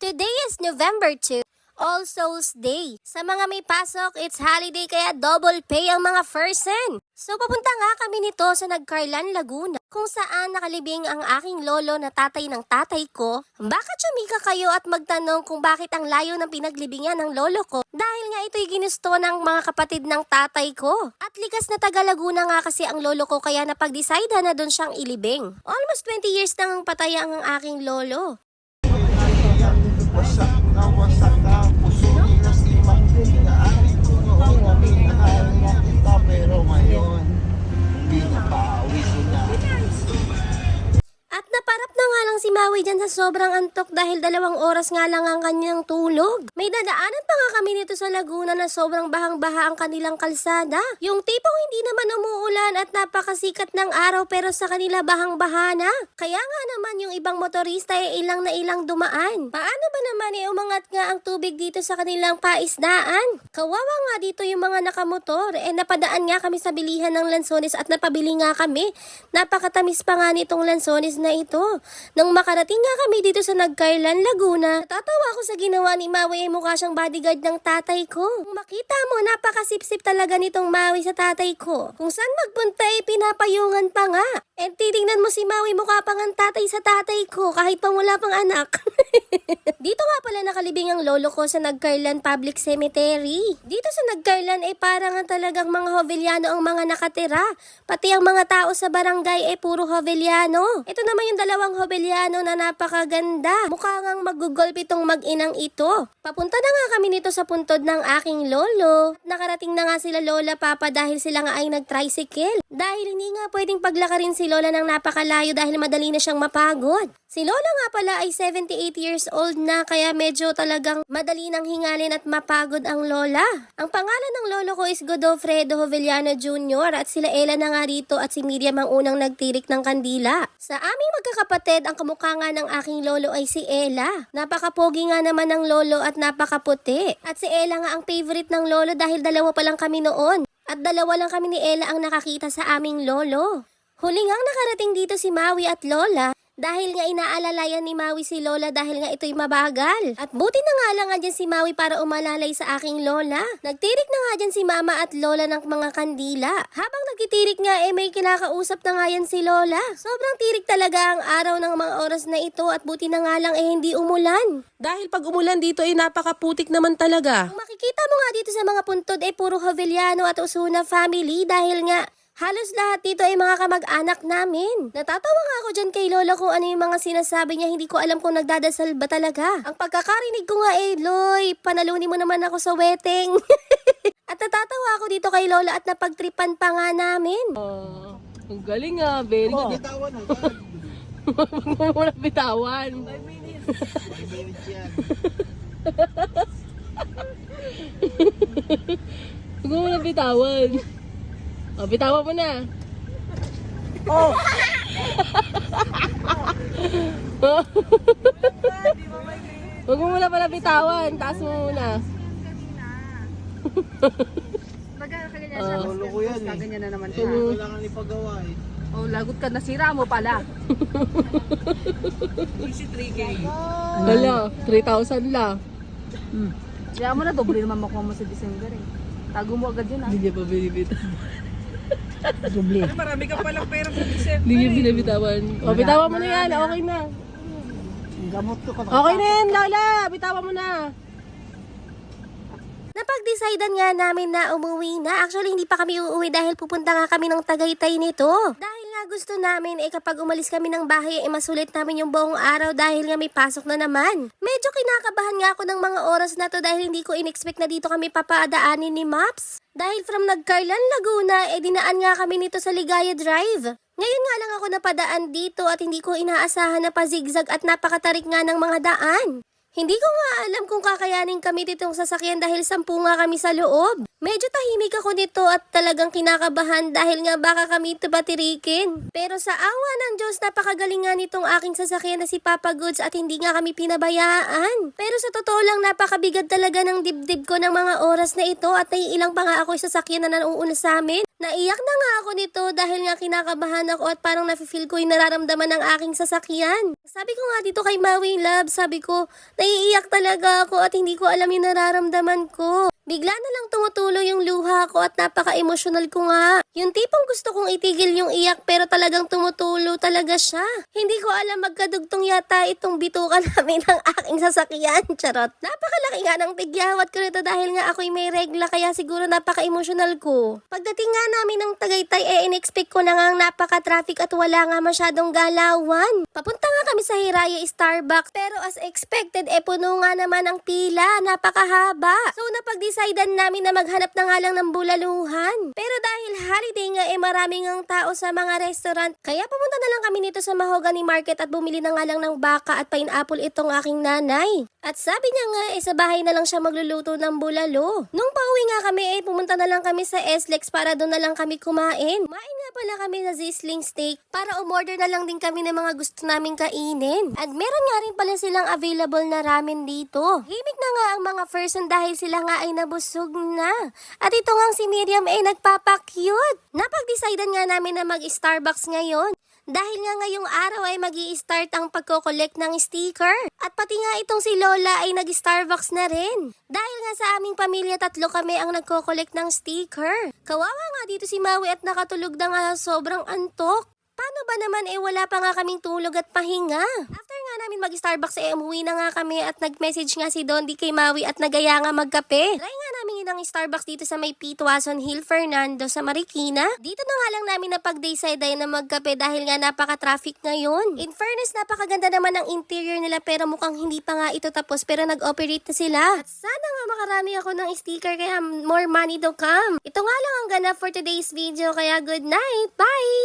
Today is November 2, All Souls Day. Sa mga may pasok, it's holiday kaya double pay ang mga person. So papunta nga kami nito sa Nagcarlan, Laguna, kung saan nakalibing ang aking lolo na tatay ng tatay ko. Bakit sumika kayo at magtanong kung bakit ang layo ng pinaglibingan ng lolo ko? Dahil nga ito'y ginusto ng mga kapatid ng tatay ko. At likas na taga Laguna nga kasi ang lolo ko kaya napag-decide na doon siyang ilibing. Almost 20 years nang ang patay ang aking lolo. Wasak na puso ni na si Ari ko noong aming nakahal nga kita pero ngayon di na pauwi ko na. At naparap na nga lang si Maui dyan sa sobrang antok dahil 2 oras nga lang ang kanyang tulog. May dadaanan pa nga kami nito sa Laguna na sobrang bahang-baha ang kanilang kalsada. Yung tipong hindi naman umuulan at napakasikat ng araw pero sa kanila bahang-baha na. Kaya nga naman yung ibang motorista ay ilang na ilang dumaan. Paano ba naman umangat nga ang tubig dito sa kanilang paisdaan? Kawawa nga dito yung mga nakamotor. Napadaan nga kami sa bilihan ng lansones at napabili nga kami. Napakatamis pa nga nitong lansones na ito. Nang makarating nga kami dito sa Nagcarlan, Laguna, natatawa ako sa ginawa ni Maui ay mukha siyang bodyguard ng tatay ko. Kung makita mo, napakasipsip talaga nitong Maui sa tatay ko. Kung saan magpunta ay pinapayungan pa nga. And titingnan mo si Maui, mukha pang ang tatay sa tatay ko kahit pang wala pang anak. Dito nga pala nakalibing ang lolo ko sa Nagcarlan Public Cemetery. Dito sa Nagcarlan ay parang talagang mga Hoveliano ang mga nakatira. Pati ang mga tao sa barangay ay puro Hoveliano. Ito naman yung 2 Hoveliano na napakaganda. Mukha ngang magugolp itong mag-inang ito. Papunta na nga kami nito sa puntod ng aking lolo. Nakarating na nga sila lola papa dahil sila nga ay nag-tricycle. Dahil hindi nga pwedeng paglakarin si lola ng napakalayo dahil madali na siyang mapagod. Si lola nga pala ay 78 years old na kaya medyo talagang madali nang hingalin at mapagod ang lola. Ang pangalan ng lolo ko is Godofredo Hoveliano Jr. at sila Ella na nga rito at si Miriam ang unang nagtirik ng kandila. Sa aming magkakapatid, ang kamukha nga ng aking lolo ay si Ella. Napakapogi nga naman ng lolo at napakaputi. At si Ella nga ang favorite ng lolo dahil 2 pa lang kami noon. At 2 lang kami ni Ella ang nakakita sa aming lolo. Huli ngang nakarating dito si Maui at Lola dahil nga inaalalayan ni Maui si Lola dahil nga ito'y mabagal. At buti na nga lang nga dyan si Maui para umalalay sa aking Lola. Nagtirik na nga dyan si Mama at Lola ng mga kandila. Habang nagtitirik nga may kinakausap na nga yan si Lola. Sobrang tirik talaga ang araw ng mga oras na ito at buti na nga lang hindi umulan. Dahil pag umulan dito ay napakaputik naman talaga. Kung makikita mo nga dito sa mga puntod ay puro Hoveliano at Osuna family dahil nga halos lahat dito ay mga kamag-anak namin. Natatawa nga ako dyan kay Lola kung ano yung mga sinasabi niya. Hindi ko alam kung nagdadasal ba talaga. Ang pagkakarinig ko nga Loy, panalunin mo naman ako sa wedding. At natatawa ako dito kay Lola at napagtripan pa nga namin. Ang galing ah, very good. Bitawan ang Huwag mo muna bitawan. 5 minutes yan. Huwag mo muna bitawan. O, bitawan mo na. Oh! Huwag mo muna pala bitawan. Taas mo muna. Kaganyan siya, Lolo ko yan eh. kaganyan na naman siya. Wala kang ipagawa eh. Oh, lagot ka, nasira mo pala. Hala, 3,000 lang. Kaya mo na, doble naman makuha mo sa December eh. Tago mo agad yun ah. Hindi niya pa binibitawan. Marami ka palang pera sa December. Hindi niya binabitawan. O, bitawan mo na yan. Okay na. Gamot ko Okay na yan, Lola. Bitawan mo na. Napag-decidean nga namin na umuwi na. Actually, hindi pa kami uuwi dahil pupunta nga kami ng Tagaytay nito. Dahil nga gusto namin kapag umalis kami ng bahay masulit namin yung buong araw dahil nga may pasok na naman. Medyo kinakabahan nga ako ng mga oras na to dahil hindi ko in-expect na dito kami papaadaanin ni Maps. Dahil from Nagcarlan, Laguna, dinaan nga kami nito sa Ligaya Drive. Ngayon nga lang ako napadaan dito at hindi ko inaasahan na pa-zigzag at napakatarik nga ng mga daan. Hindi ko nga alam kung kakayanin kami ditong sasakyan dahil 10 nga kami sa loob. Medyo tahimik ako nito at talagang kinakabahan dahil nga baka kami ito patirikin. Pero sa awa ng Diyos, napakagaling nga nitong aking sasakyan na si Papa Goods at hindi nga kami pinabayaan. Pero sa totoo lang, napakabigat talaga ng dibdib ko ng mga oras na ito at naiilang pa nga ako sa sasakyan na nauuna sa amin. Naiyak na nga ako nito dahil nga kinakabahan ako at parang nafe-feel ko yung nararamdaman ng aking sasakyan. Sabi ko nga dito kay Maui Love, sabi ko, naiiyak talaga ako at hindi ko alam yung nararamdaman ko. Bigla na lang tumutulo yung luha ko at napaka-emotional ko nga. Yung tipong gusto kong itigil yung iyak pero talagang tumutulo talaga siya. Hindi ko alam magkadugtong yata itong bitukan namin ng aking sasakyan. Charot. Napakalaki nga ng tigyawat ko nito dahil nga ako'y may regla kaya siguro napaka-emotional ko. Pagdating nga namin ng Tagaytay in-expect ko na nga napaka-traffic at wala nga masyadong galawan. Papunta nga kami sa Hiraya Starbucks pero as expected puno nga naman ang pila. Napakahaba. So napag-decidean namin na maghanap na nga lang ng bulaluhan. Pero dahil holiday nga maraming ang tao sa mga restaurant, kaya pumunta na lang kami nito sa Mahogany Market at bumili na nga lang ng baka at pineapple itong aking nanay. At sabi niya nga sa bahay na lang siya magluluto ng bulalo. Nung pauwi nga kami pumunta na lang kami sa SLEX para doon na lang kami kumain. Kumain nga pala kami sa Zisling Steak para umorder na lang din kami ng mga gusto naming kainin. At meron nga rin pala silang available na ramen dito. Himik na nga ang mga person dahil sila nga ay nabusog na. At ito nga si Miriam nagpapakyut. Napag-decidean nga namin na mag-Starbucks ngayon. Dahil nga ngayong araw ay magi-start ang pagko-collect ng sticker. At pati nga itong si Lola ay nag-Starbucks na rin. Dahil nga sa aming pamilya, 3 kami ang nagko-collect ng sticker. Kawawa nga dito si Maui at nakatulog na nga sobrang antok. Paano ba naman wala pa nga kaming tulog at pahinga? After nga namin mag-Starbucks umuwi na nga kami at nag-message nga si Dondi kay Maui at nagaya nga magkape. Try nga namin yun ang Starbucks dito sa may Pitwason Hill Fernando sa Marikina. Dito na nga lang namin napag-dayside na magkape dahil nga napaka-traffic ngayon. In fairness, napakaganda naman ang interior nila pero mukhang hindi pa nga ito tapos pero nag-operate na sila. At sana nga makarami ako ng sticker kaya more money to come. Ito nga lang ang ganap for today's video kaya good night! Bye!